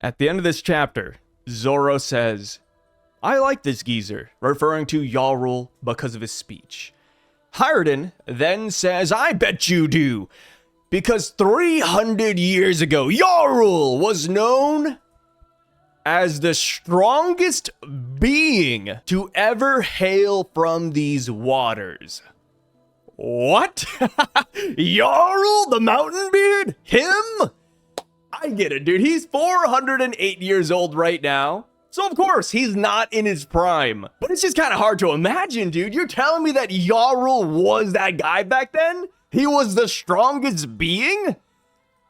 At the end of this chapter, Zoro says, "I like this geezer," referring to Jarul because of his speech. Harley then says, "I bet you do, because 300 years ago, Jarul was known as the strongest being to ever hail from these waters." What? Jarul the Mountain Beard? Him? I get it, dude. He's 408 years old right now. So, of course, he's not in his prime. But it's just kind of hard to imagine, dude. You're telling me that Jarul was that guy back then? He was the strongest being?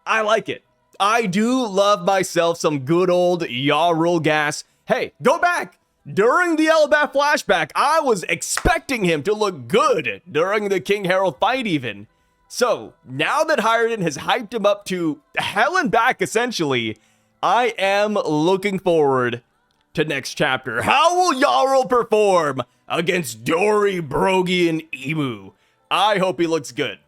I like it. I do love myself some good old Jarul gas. Hey, go back. During the Elbaph flashback, I was expecting him to look good during the King Harold fight even. So, now that Harley has hyped him up to hell and back, essentially, I am looking forward to next chapter. How will Jarul perform against Dory, Brogy, and Emu? I hope he looks good.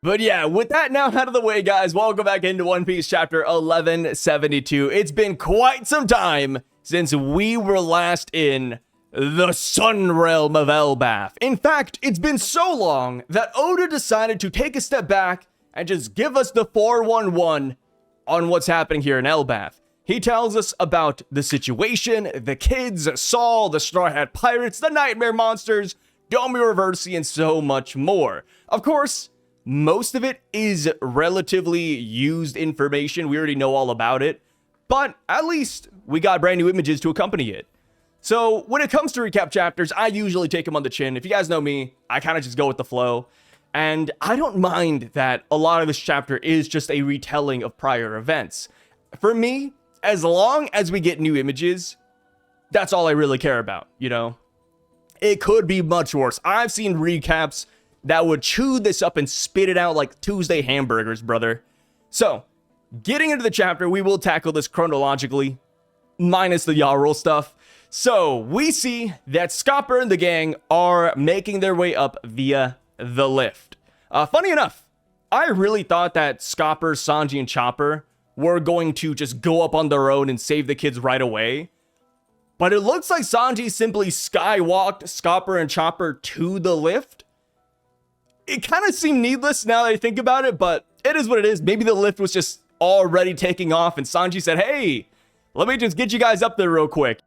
But yeah, with that now out of the way, guys, welcome back into One Piece chapter 1172. It's been quite some time since we were last in the Sun Realm of Elbaph. In fact, it's been so long that Oda decided to take a step back and just give us the 411 on what's happening here in Elbaph. He tells us about the situation, the kids, Saul, the Straw Hat Pirates, the Nightmare Monsters, Domi Reversi, and so much more. Of course, most of it is relatively used information. We already know all about it, but at least we got brand new images to accompany it. So when it comes to recap chapters, I usually take them on the chin. If you guys know me, I kind of just go with the flow. And I don't mind that a lot of this chapter is just a retelling of prior events. For me, as long as we get new images, that's all I really care about, you know? It could be much worse. I've seen recaps that would chew this up and spit it out like Tuesday hamburgers, brother. So, getting into the chapter, we will tackle this chronologically, minus the Jarul stuff. So, we see that Scopper and the gang are making their way up via the lift. Funny enough, I really thought that Scopper, Sanji, and Chopper were going to just go up on their own and save the kids right away. But it looks like Sanji simply skywalked Scopper and Chopper to the lift. It kind of seemed needless now that I think about it, but it is what it is. Maybe the lift was just already taking off and Sanji said, "Hey, let me just get you guys up there real quick."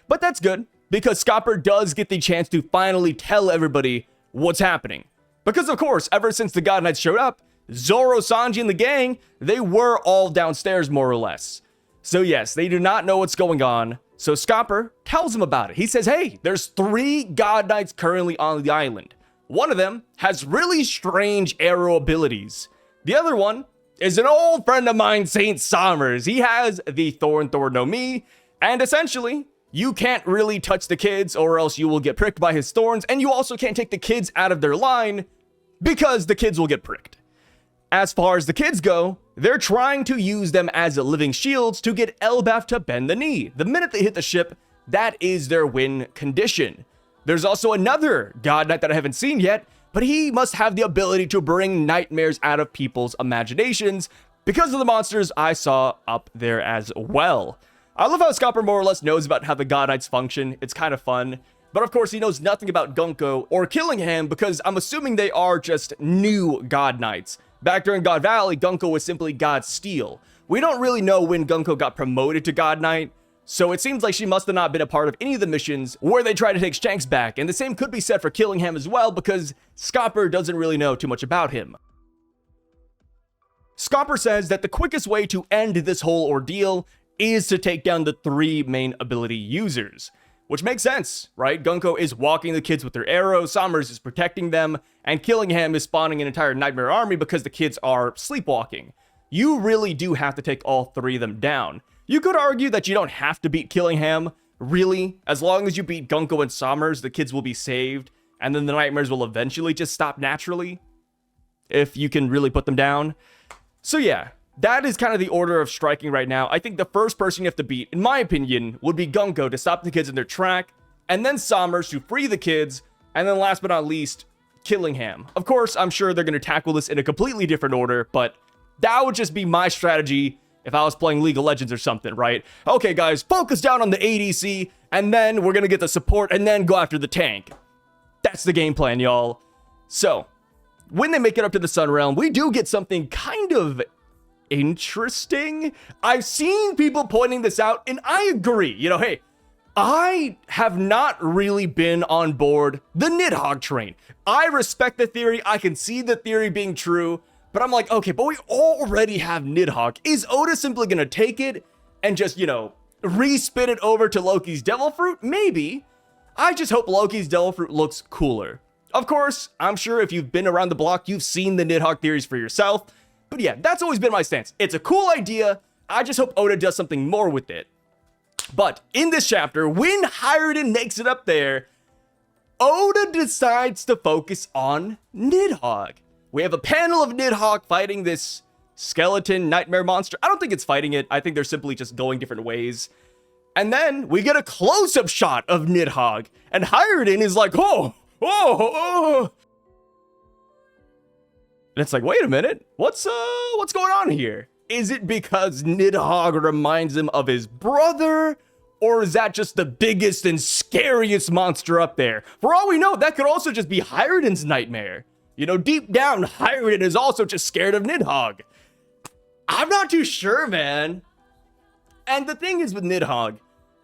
But that's good, because Scopper does get the chance to finally tell everybody what's happening. Because of course, ever since the God Knights showed up, Zoro, Sanji, and the gang, they were all downstairs more or less. So yes, they do not know what's going on. So Scopper tells him about it. He says, "Hey, there's 3 God Knights currently on the island. One of them has really strange arrow abilities. The other one is an old friend of mine, Saint Somers. He has the Thorn no Mi, and essentially, you can't really touch the kids or else you will get pricked by his thorns, and you also can't take the kids out of their line because the kids will get pricked. As far as the kids go, they're trying to use them as living shields to get Elbaph to bend the knee. The minute they hit the ship, that is their win condition. There's also another God Knight that I haven't seen yet, but he must have the ability to bring nightmares out of people's imaginations because of the monsters I saw up there as well." I love how Scopper more or less knows about how the God Knights function. It's kind of fun. But of course, he knows nothing about Gunko or Killingham because I'm assuming they are just new God Knights. Back during God Valley, Gunko was simply God Steel. We don't really know when Gunko got promoted to God Knight, so it seems like she must have not been a part of any of the missions where they try to take Shanks back. And the same could be said for Killingham as well because Scopper doesn't really know too much about him. Scopper says that the quickest way to end this whole ordeal is to take down the 3 main ability users. Which makes sense, right? Gunko is walking the kids with their arrows, Somers is protecting them, and Killingham is spawning an entire nightmare army because the kids are sleepwalking. You really do have to take all 3 of them down. You could argue that you don't have to beat Killingham, really. As long as you beat Gunko and Somers, the kids will be saved, and then the nightmares will eventually just stop naturally, if you can really put them down. So yeah, that is kind of the order of striking right now. I think the first person you have to beat, in my opinion, would be Gunko to stop the kids in their track, and then Somers to free the kids, and then last but not least, Killingham. Of course, I'm sure they're going to tackle this in a completely different order, but That would just be my strategy if I was playing League of Legends or something, right? Okay, guys, focus down on the ADC, and then we're gonna get the support, and then go after the tank. That's the game plan, y'all. So, when they make it up to the Sun Realm, we do get something kind of interesting. I've seen people pointing this out, and I agree. You know, hey, I have not really been on board the Nidhogg train. I respect the theory. I can see the theory being true, but I'm like, okay, but we already have Nidhogg. Is Oda simply going to take it and just, you know, re-spin it over to Loki's Devil Fruit? Maybe. I just hope Loki's Devil Fruit looks cooler. Of course, I'm sure if you've been around the block, you've seen the Nidhogg theories for yourself. But yeah, that's always been my stance. It's a cool idea. I just hope Oda does something more with it. But in this chapter, when Harley makes it up there, Oda decides to focus on Nidhogg. We have a panel of Nidhogg fighting this skeleton nightmare monster. I don't think it's fighting it. I think they're simply just going different ways. And then we get a close-up shot of Nidhogg. And Harley is like, oh. And it's like, wait a minute. What's going on here? Is it because Nidhogg reminds him of his brother? Or is that just the biggest and scariest monster up there? For all we know, that could also just be Hiruden's nightmare. You know, deep down, Hiruden is also just scared of Nidhogg. I'm not too sure, man. And the thing is with Nidhogg,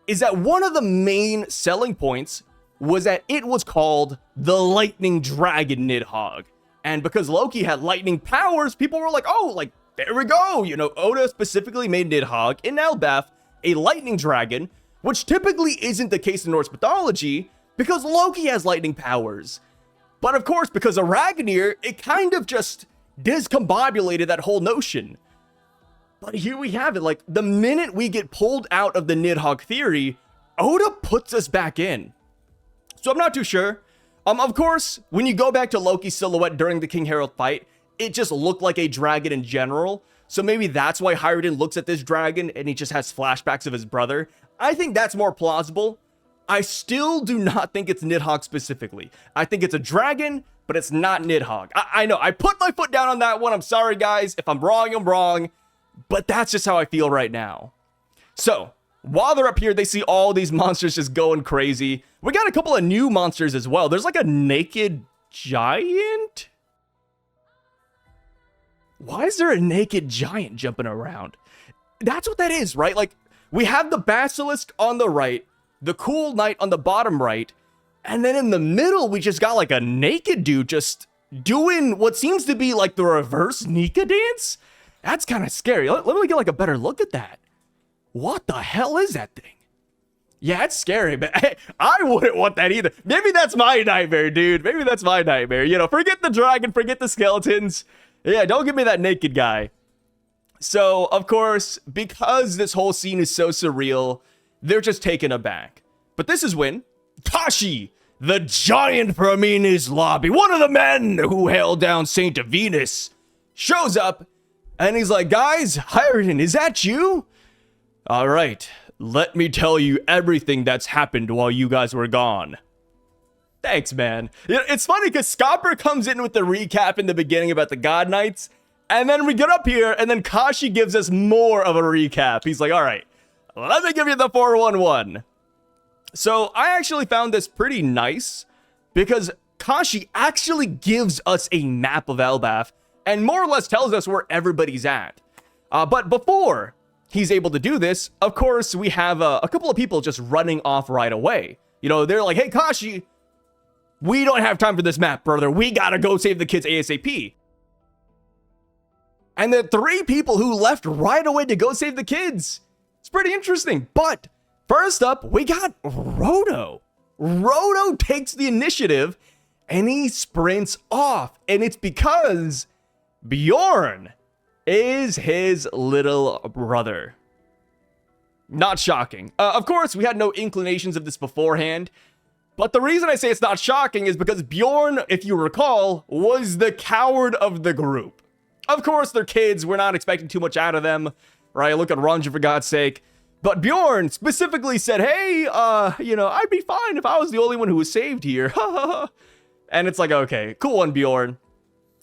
is that one of the main selling points was that it was called the Lightning Dragon Nidhogg. And because Loki had lightning powers, people were like, oh, like, there we go. You know, Oda specifically made Nidhogg in Elbaph a lightning dragon, which typically isn't the case in Norse mythology because Loki has lightning powers. But of course, because of Ragnir, it kind of just discombobulated that whole notion. But here we have it. Like, the minute we get pulled out of the Nidhogg theory, Oda puts us back in. So I'm not too sure. Of course, when you go back to Loki's silhouette during the King Herald fight, it just looked like a dragon in general. So maybe that's why Harley looks at this dragon and he just has flashbacks of his brother. I think that's more plausible. I still do not think it's Nidhogg specifically. I think it's a dragon, but it's not Nidhogg. I know, I put my foot down on that one. I'm sorry, guys. If I'm wrong, I'm wrong. But that's just how I feel right now. So, while they're up here, they see all these monsters just going crazy. We got a couple of new monsters as well. There's like a naked giant? Why is there a naked giant jumping around? That's what that is, right? Like, we have the basilisk on the right, the cool knight on the bottom right, and then in the middle, we just got like a naked dude just doing what seems to be like the reverse Nika dance. That's kind of scary. Let me get like a better look at that. What the hell is that thing? Yeah, it's scary, but I wouldn't want that either. Maybe that's my nightmare, dude. Maybe that's my nightmare. You know, forget the dragon, forget the skeletons. Yeah, don't give me that naked guy. So, of course, because this whole scene is so surreal, they're just taken aback. But this is when Kashi, the giant from Mina's lobby, one of the men who held down Saint Venus, shows up, and he's like, guys, Hiruden, is that you? All right, let me tell you everything that's happened while you guys were gone. Thanks, man. It's funny because Scopper comes in with the recap in the beginning about the God Knights, and then we get up here, and then Kashi gives us more of a recap. He's like, all right, let me give you the 411. So I actually found this pretty nice because Kashi actually gives us a map of Elbaph and more or less tells us where everybody's at. But before he's able to do this, of course, we have a couple of people just running off right away. You know, they're like, hey, Kashi, we don't have time for this map, brother. We gotta go save the kids ASAP. And the 3 people who left right away to go save the kids. It's pretty interesting. But first up, we got Roto. Roto takes the initiative and he sprints off. And it's because Bjorn is his little brother. Not shocking. Of course, we had no inclinations of this beforehand. But the reason I say it's not shocking is because Bjorn, if you recall, was the coward of the group. Of course, they're kids. We're not expecting too much out of them, right? Look at Ranju, for God's sake. But Bjorn specifically said, hey, you know, I'd be fine if I was the only one who was saved here. And it's like, okay, cool one, Bjorn.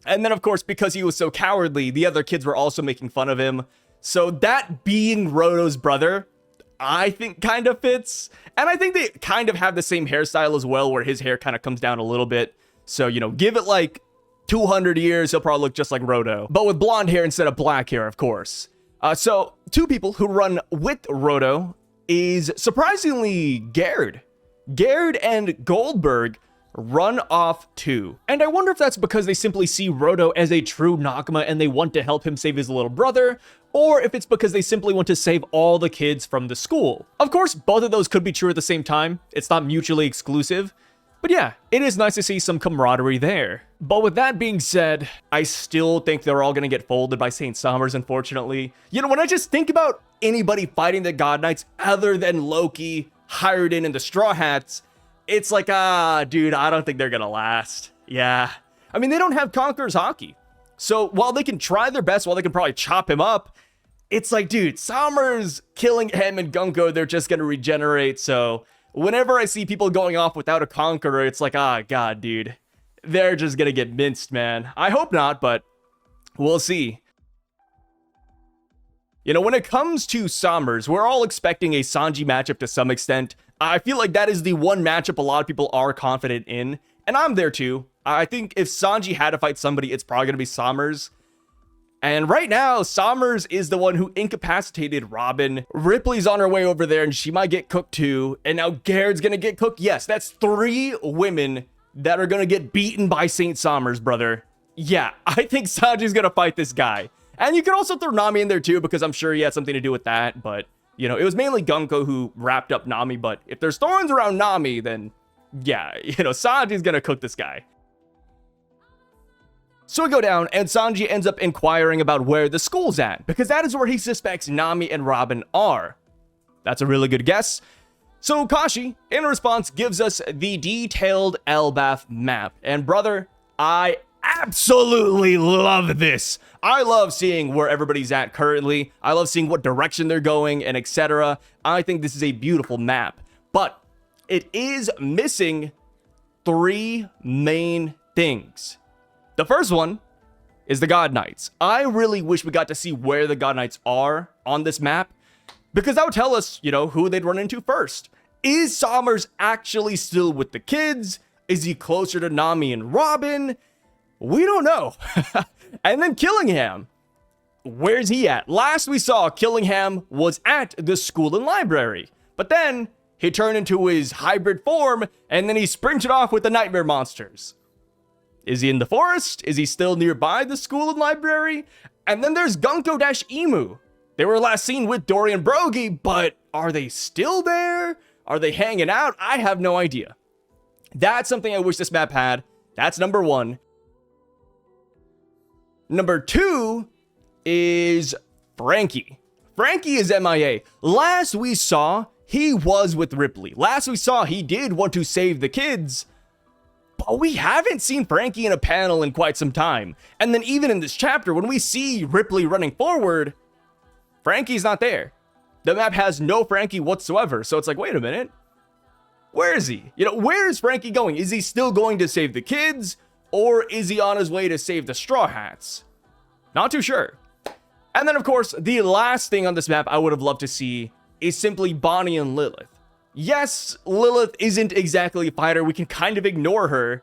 And then, of course, because he was so cowardly, the other kids were also making fun of him. So that being Roto's brother, I think kind of fits. And I think they kind of have the same hairstyle as well, where his hair kind of comes down a little bit. So, you know, give it like 200 years, he'll probably look just like Roto, but with blonde hair instead of black hair, of course. So two people who run with Roto is surprisingly Gerd. Gerd and Goldberg run off too. And I wonder if that's because they simply see Roto as a true Nakama and they want to help him save his little brother, or if it's because they simply want to save all the kids from the school. Of course, both of those could be true at the same time. It's not mutually exclusive. But yeah, it is nice to see some camaraderie there. But with that being said, I still think they're all gonna get folded by St. Summers, unfortunately. You know, when I just think about anybody fighting the God Knights other than Loki, Hiruden, and the Straw Hats, it's like, dude, I don't think they're gonna last. Yeah. I mean, they don't have Conqueror's Hockey. So while they can try their best, while they can probably chop him up, it's like, dude, Summers killing him and Gunko, they're just gonna regenerate, so whenever I see people going off without a Conqueror, it's like, god, dude. They're just gonna get minced, man. I hope not, but we'll see. You know, when it comes to Summers, we're all expecting a Sanji matchup to some extent. I feel like that is the one matchup a lot of people are confident in, and I'm there too. I think if Sanji had to fight somebody, it's probably gonna be Summers. And right now, Summers is the one who incapacitated Robin. Ripley's on her way over there and she might get cooked too. And now Gerd's gonna get cooked. Yes, that's 3 women that are gonna get beaten by St. Summers, brother. Yeah, I think Sanji's gonna fight this guy. And you can also throw Nami in there too, because I'm sure he had something to do with that. But, you know, it was mainly Gunko who wrapped up Nami. But if there's thorns around Nami, then yeah, you know, Sanji's gonna cook this guy. So we go down, and Sanji ends up inquiring about where the school's at, because that is where he suspects Nami and Robin are. That's a really good guess. So Kashi, in response, gives us the detailed Elbaph map. And brother, I absolutely love this. I love seeing where everybody's at currently. I love seeing what direction they're going, and etc. I think this is a beautiful map. But it is missing 3 main things. The first one is the God Knights. I really wish we got to see where the God Knights are on this map, because that would tell us, you know, who they'd run into first. Is Summers actually still with the kids? Is he closer to Nami and Robin? We don't know. And then Killingham. Where's he at? Last we saw, Killingham was at the school and library. But then he turned into his hybrid form, and then he sprinted off with the nightmare monsters. Is he in the forest? Is he still nearby the school and library? And then there's Gunko-Emu. They were last seen with Dorian Brogy, but are they still there? Are they hanging out? I have no idea. That's something I wish this map had. That's number 1. Number 2 is Frankie. Frankie is MIA. Last we saw, he was with Ripley. Last we saw, he did want to save the kids. But we haven't seen Frankie in a panel in quite some time. And then even in this chapter, when we see Ripley running forward, Frankie's not there. The map has no Frankie whatsoever. So it's like, wait a minute. Where is he? You know, where is Frankie going? Is he still going to save the kids? Or is he on his way to save the Straw Hats? Not too sure. And then, of course, the last thing on this map I would have loved to see is simply Bonnie and Lilith. Yes, Lilith isn't exactly a fighter. We can kind of ignore her.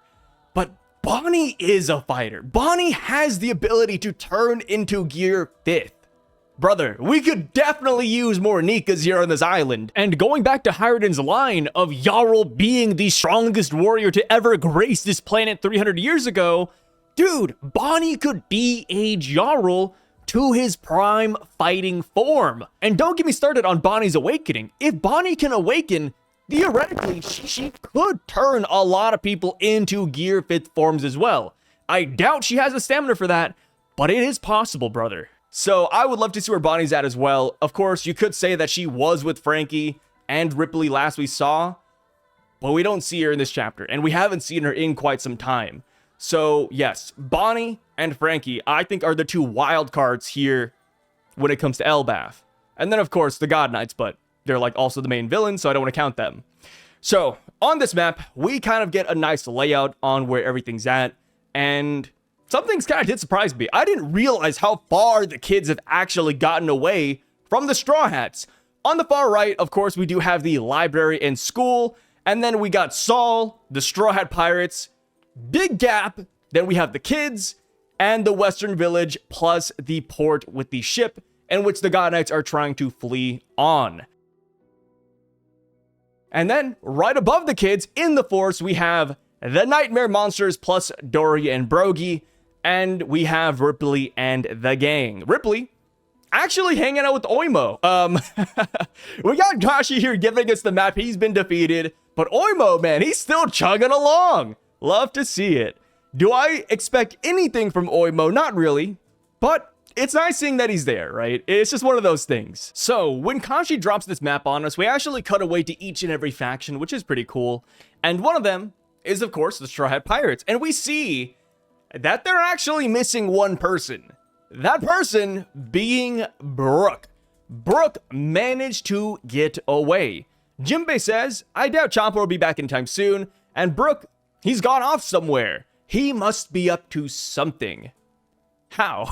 But Bonnie is a fighter. Bonnie has the ability to turn into Gear 5th. Brother, we could definitely use more Nikas here on this island. And going back to Hiruden's line of Jarul being the strongest warrior to ever grace this planet 300 years ago, dude, Bonnie could de-age Jarul to his prime fighting form. And don't get me started on Bonnie's awakening. If Bonnie can awaken, theoretically, she could turn a lot of people into Gear 5th forms as well. I doubt she has the stamina for that, but it is possible, brother. So I would love to see where Bonnie's at as well. Of course, you could say that she was with Frankie and Ripley last we saw, but we don't see her in this chapter, and we haven't seen her in quite some time. So yes, Bonnie and Frankie, I think, are the 2 wild cards here when it comes to Elbaph. And then, of course, the God Knights, but they're like also the main villain, so I don't want to count them. So on this map, we kind of get a nice layout on where everything's at. And some things kind of did surprise me. I didn't realize how far the kids have actually gotten away from the Straw Hats. On the far right, of course, we do have the library and school, and then we got Saul, the Straw Hat Pirates, big gap, then we have the kids, and the Western Village, plus the port with the ship, in which the God Knights are trying to flee on. And then, right above the kids, in the forest, we have the Nightmare Monsters, plus Dory and Brogy, and we have Ripley and the gang. Ripley actually hanging out with Oimo. We got Kashi here giving us the map. He's been defeated, but Oimo, man, he's still chugging along. Love to see it. Do I expect anything from Oimo? Not really, but it's nice seeing that he's there, right? It's just one of those things. So when Kashi drops this map on us, we actually cut away to each and every faction, which is pretty cool. And one of them is, of course, the Straw Hat Pirates. And we see that they're actually missing one person. That person being Brook. Brook managed to get away. Jinbei says, I doubt Chopper will be back in time soon. And Brook, he's gone off somewhere. He must be up to something. How?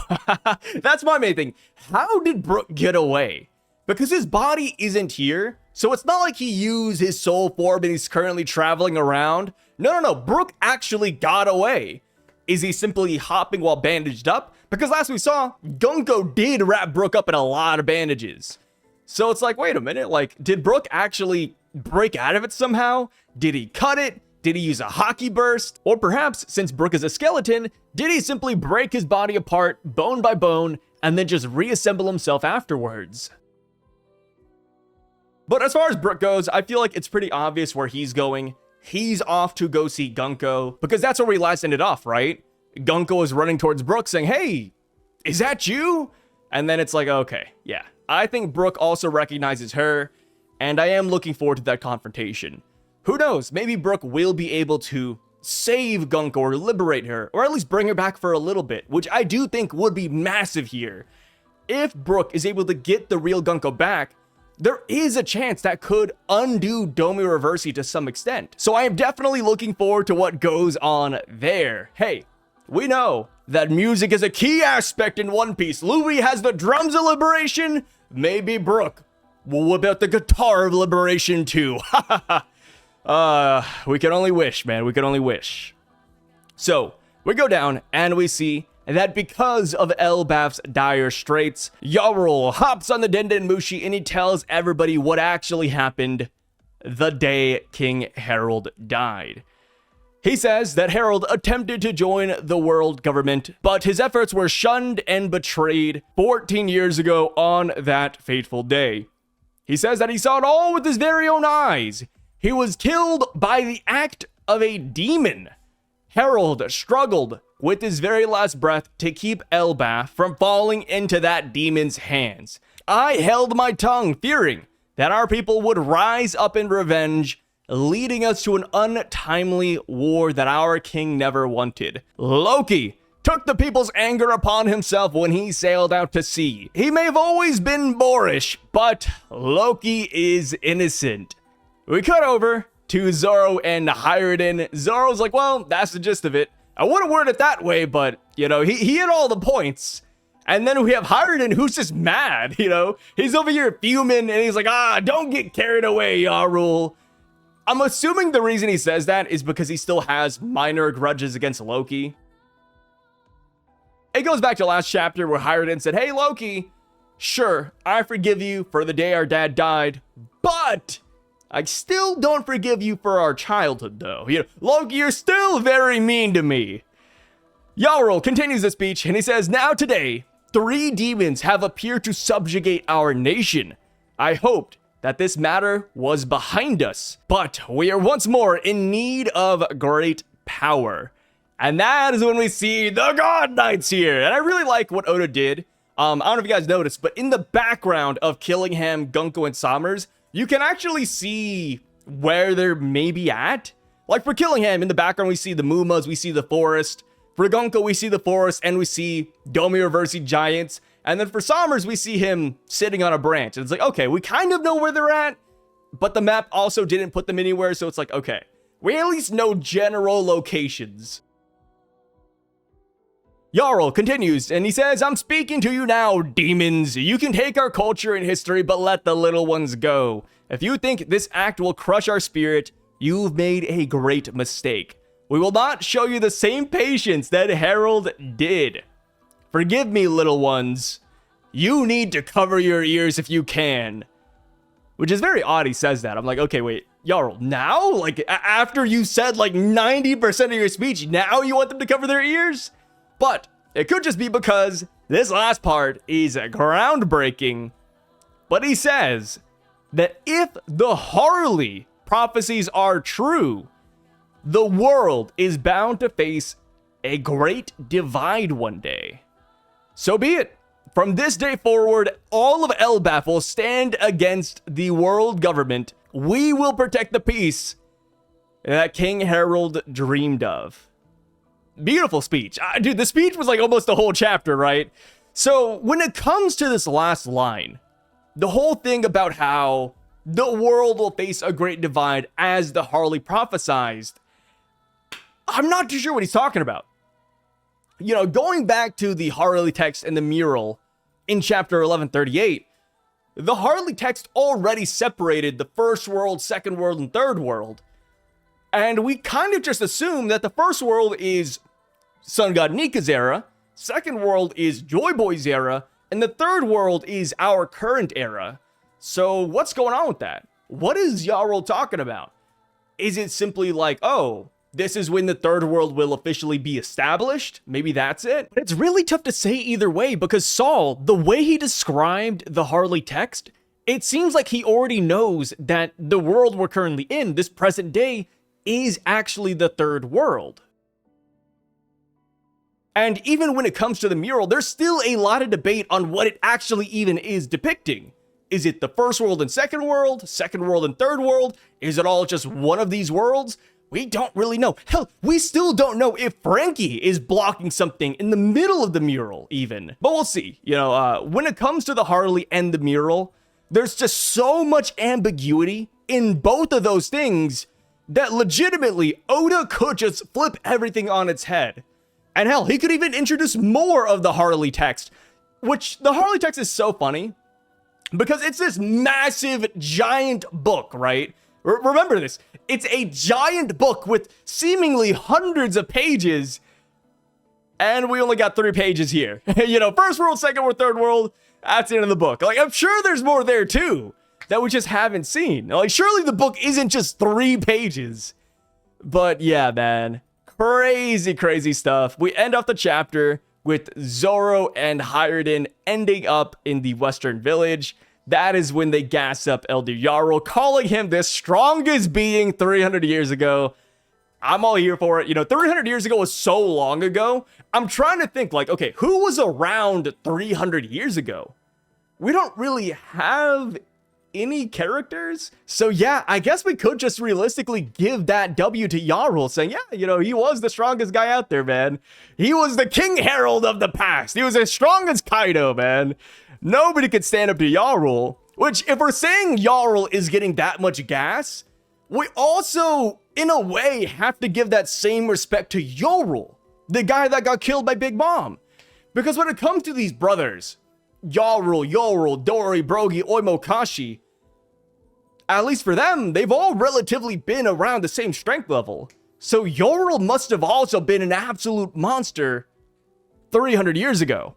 That's my main thing. How did Brook get away? Because his body isn't here, so it's not like he used his soul form and he's currently traveling around. No. Brook actually got away. Is he simply hopping while bandaged up? Because last we saw, Gunko did wrap Brook up in a lot of bandages. So it's like, wait a minute, like, did Brook actually break out of it somehow? Did he cut it? Did he use a hockey burst? Or perhaps, since Brook is a skeleton, did he simply break his body apart, bone by bone, and then just reassemble himself afterwards? But as far as Brook goes, I feel like it's pretty obvious where he's going. He's off to go see Gunko, because that's where we last ended off, right? Gunko is running towards Brook saying, hey, is that you? And then it's like, okay, yeah. I think Brook also recognizes her, and I am looking forward to that confrontation. Who knows, maybe Brook will be able to save Gunko or liberate her, or at least bring her back for a little bit, which I do think would be massive here. If Brook is able to get the real Gunko back, there is a chance that could undo Domi Reversi to some extent. So I am definitely looking forward to what goes on there. Hey, we know that music is a key aspect in One Piece. Luffy has the drums of liberation. Maybe Brook will whip out the guitar of liberation too. We can only wish, man. We can only wish. So we go down and we see that because of Elbaph's dire straits, Jarul hops on the Denden Mushi and he tells everybody what actually happened the day King Harold died. He says that Harold attempted to join the world government, but his efforts were shunned and betrayed 14 years ago on that fateful day. He says that he saw it all with his very own eyes. He was killed by the act of a demon. Harold struggled with his very last breath to keep Elbaph from falling into that demon's hands. I held my tongue, fearing that our people would rise up in revenge, leading us to an untimely war that our king never wanted. Loki took the people's anger upon himself when he sailed out to sea. He may have always been boorish, but Loki is innocent. We cut over to Zoro and Hyruden. Zoro's like, well, that's the gist of it. I wouldn't word it that way, but, you know, he hit all the points. And then we have Hyruden, who's just mad, you know? He's over here fuming, and he's like, don't get carried away, Jarul. I'm assuming the reason he says that is because he still has minor grudges against Loki. It goes back to last chapter where Hyruden said, hey, Loki, sure, I forgive you for the day our dad died, but I still don't forgive you for our childhood, though. You know, Loki, you're still very mean to me. Jarul continues the speech, and he says, now today, 3 demons have appeared to subjugate our nation. I hoped that this matter was behind us, but we are once more in need of great power. And that is when we see the God Knights here. And I really like what Oda did. I don't know if you guys noticed, but in the background of Killingham, Gunko, and Sommers, you can actually see where they're maybe at. Like for Killingham, in the background, we see the Mumas, we see the forest. For Gunko, we see the forest, and we see Domi Reversi giants. And then for Sommers, we see him sitting on a branch. And it's like, okay, we kind of know where they're at, but the map also didn't put them anywhere. So it's like, okay, we at least know general locations. Jarl continues, and he says, I'm speaking to you now, demons. You can take our culture and history, but let the little ones go. If you think this act will crush our spirit, you've made a great mistake. We will not show you the same patience that Harold did. Forgive me, little ones. You need to cover your ears if you can. Which is very odd he says that. I'm like, okay, wait, Jarl, now? Like, after you said like 90% of your speech, now you want them to cover their ears? But it could just be because this last part is groundbreaking. But he says that if the Harley prophecies are true, the world is bound to face a great divide one day. So be it. From this day forward, all of Elbaph will stand against the world government. We will protect the peace that King Harold dreamed of. Beautiful speech. Dude, the speech was like almost the whole chapter, right? So when it comes to this last line, the whole thing about how the world will face a great divide as the Harley prophesized, I'm not too sure what he's talking about. You know, going back to the Harley text and the mural in chapter 1138, the Harley text already separated the first world, second world, and third world. And we kind of just assume that the first world is Sun God Nika's era, second world is Joy Boy's era, and the third world is our current era. So what's going on with that? What is Jarl talking about? Is it simply like, oh, this is when the third world will officially be established? Maybe that's it? But it's really tough to say either way because Saul, the way he described the Harley text, it seems like he already knows that the world we're currently in, this present day, is actually the third world. And even when it comes to the mural, there's still a lot of debate on what it actually even is depicting. Is it the first world and second world and third world? Is it all just one of these worlds? We don't really know. Hell, we still don't know if Frankie is blocking something in the middle of the mural even. But we'll see. You know, when it comes to the Harley and the mural, there's just so much ambiguity in both of those things that legitimately Oda could just flip everything on its head. And hell, he could even introduce more of the Harley text, which the Harley text is so funny because it's this massive, giant book, right? Remember this. It's a giant book with seemingly hundreds of pages, and we only got 3 pages here. You know, first world, second world, third world, that's the end of the book. Like, I'm sure there's more there too that we just haven't seen. Like, surely the book isn't just 3 pages. But yeah, man, crazy, crazy stuff. We end off the chapter with Zoro and Hyruden ending up in the Western Village. That is when they gas up Elder Jarl, calling him the strongest being 300 years ago. I'm all here for it. You know, 300 years ago was so long ago. I'm trying to think, like, okay, who was around 300 years ago? We don't really have any characters. So yeah, I guess we could just realistically give that W to Jarl, saying, yeah, you know, he was the strongest guy out there, man. He was the King Herald of the past. He was as strong as Kaido, man. Nobody could stand up to Jarl, which if we're saying Jarl is getting that much gas, we also, in a way, have to give that same respect to Yorul, the guy that got killed by Big Mom. Because when it comes to these brothers, Yorul, Dori, Brogy, Oimo, Kashi, at least for them, they've all relatively been around the same strength level. So Yorul must have also been an absolute monster 300 years ago.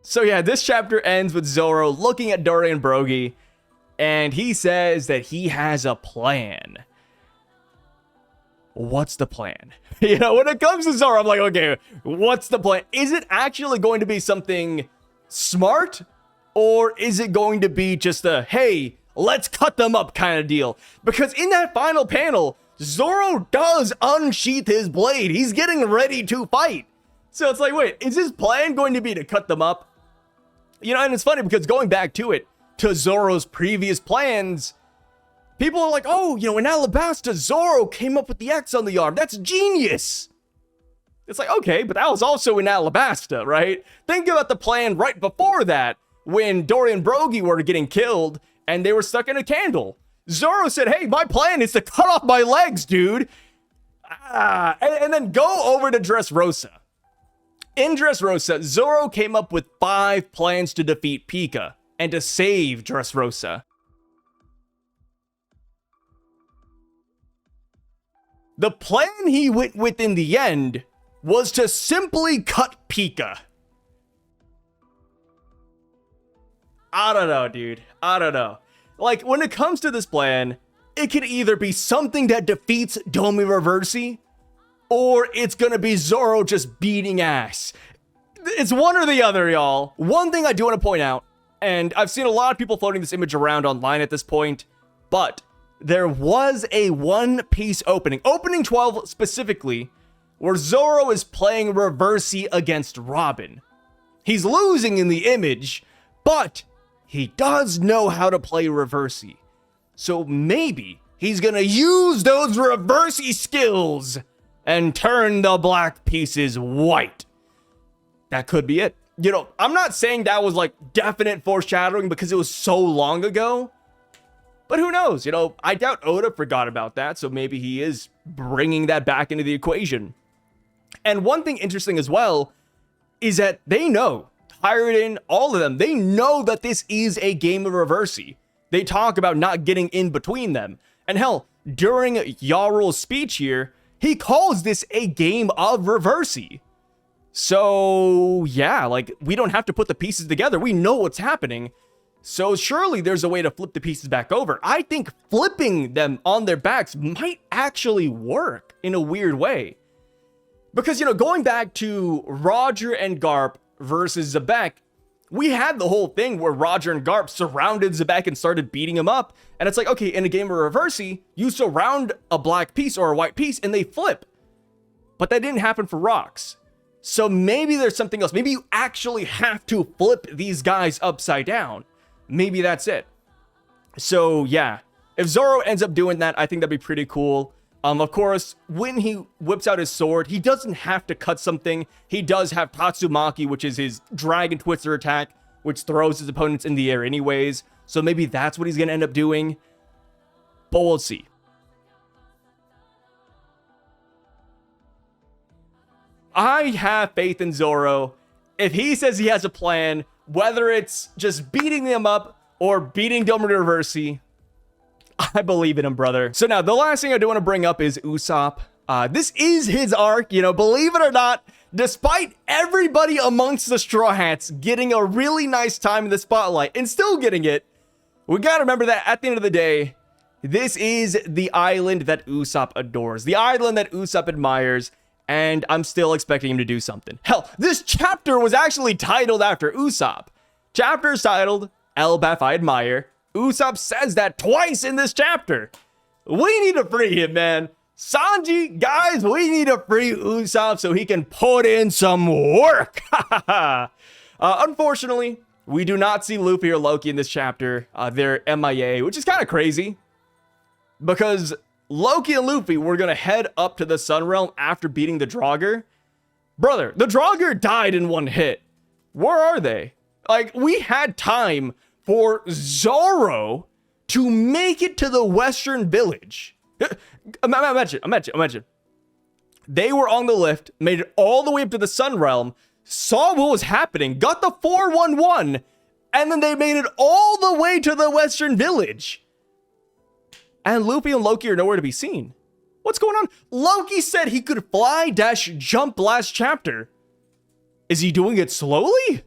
So yeah, this chapter ends with Zoro looking at Dori and Brogy, and he says that he has a plan. What's the plan? You know, when it comes to Zoro, I'm like, okay, what's the plan? Is it actually going to be something smart? Or is it going to be just a, hey, let's cut them up kind of deal? Because in that final panel, Zoro does unsheath his blade. He's getting ready to fight. So it's like, wait, is his plan going to be to cut them up? You know, and it's funny because going back to it, to Zoro's previous plans, people are like, oh, you know, in Alabasta, Zoro came up with the X on the arm. That's genius. It's like, okay, but that was also in Alabasta, right? Think about the plan right before that, when Dori and Brogy were getting killed and they were stuck in a candle. Zoro said, hey, my plan is to cut off my legs, dude. And then go over to Dressrosa. In Dressrosa, Zoro came up with 5 plans to defeat Pika and to save Dressrosa. The plan he went with in the end was to simply cut Pika. I don't know, dude. I don't know. Like, when it comes to this plan, it could either be something that defeats Domi Reversi, or it's gonna be Zoro just beating ass. It's one or the other, y'all. One thing I do want to point out, and I've seen a lot of people floating this image around online at this point, but there was a One Piece opening 12 specifically, where Zoro is playing Reversi against Robin. He's losing in the image, but he does know how to play Reversi. So maybe he's gonna use those Reversi skills and turn the black pieces white. That could be it. You know, I'm not saying that was like definite foreshadowing because it was so long ago, but who knows? You know, I doubt Oda forgot about that, so maybe he is bringing that back into the equation. And one thing interesting as well is that they know, Tyrion, all of them, they know that this is a game of Reversi. They talk about not getting in between them. And hell, during Jarul's speech here, he calls this a game of Reversi. So, yeah, like, we don't have to put the pieces together. We know what's happening. So surely there's a way to flip the pieces back over. I think flipping them on their backs might actually work in a weird way. Because, you know, going back to Roger and Garp versus Zebek, we had the whole thing where Roger and Garp surrounded Zebek and started beating him up. And it's like, okay, in a game of Reversi, you surround a black piece or a white piece and they flip. But that didn't happen for rocks. So maybe there's something else. Maybe you actually have to flip these guys upside down. Maybe that's it. So yeah, if Zoro ends up doing that, I think that'd be pretty cool. Of course, when he whips out his sword, he doesn't have to cut something. He does have Tatsumaki, which is his dragon twister attack, which throws his opponents in the air anyways. So maybe that's what he's going to end up doing. But we'll see. I have faith in Zoro. If he says he has a plan, whether it's just beating them up or beating Domi Reversi, I believe in him, brother. So now, the last thing I do want to bring up is Usopp. This is his arc, you know, believe it or not, despite everybody amongst the Straw Hats getting a really nice time in the spotlight and still getting it, we gotta remember that at the end of the day, this is the island that Usopp adores, the island that Usopp admires, and I'm still expecting him to do something. Hell, this chapter was actually titled after Usopp. Chapter is titled, Elbaf I Admire. Usopp says that twice in this chapter. We need to free him, man. Sanji, guys, we need to free Usopp so he can put in some work. Unfortunately, we do not see Luffy or Loki in this chapter. They're MIA, which is kind of crazy. Because Loki and Luffy were going to head up to the Sun Realm after beating the Draugr. Brother, the Draugr died in one hit. Where are they? Like, we had time for Zoro to make it to the Western Village. Imagine. They were on the lift, made it all the way up to the Sun Realm, saw what was happening, got the 411, and then they made it all the way to the Western Village. And Luffy and Loki are nowhere to be seen. What's going on? Loki said he could fly dash jump last chapter. Is he doing it slowly?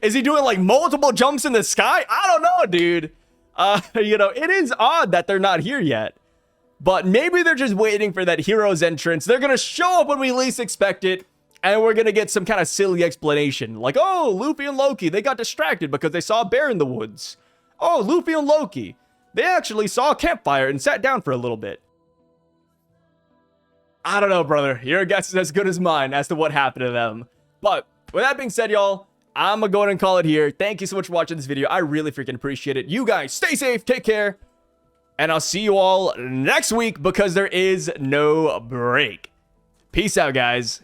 Is he doing like multiple jumps in the sky? I don't know, dude. You know, it is odd that they're not here yet. But maybe they're just waiting for that hero's entrance. They're going to show up when we least expect it. And we're going to get some kind of silly explanation. Like, oh, Luffy and Loki, they got distracted because they saw a bear in the woods. Oh, Luffy and Loki, they actually saw a campfire and sat down for a little bit. I don't know, brother. Your guess is as good as mine as to what happened to them. But with that being said, y'all, I'm gonna go ahead and call it here. Thank you so much for watching this video. I really freaking appreciate it. You guys stay safe, take care, and I'll see you all next week because there is no break. Peace out, guys.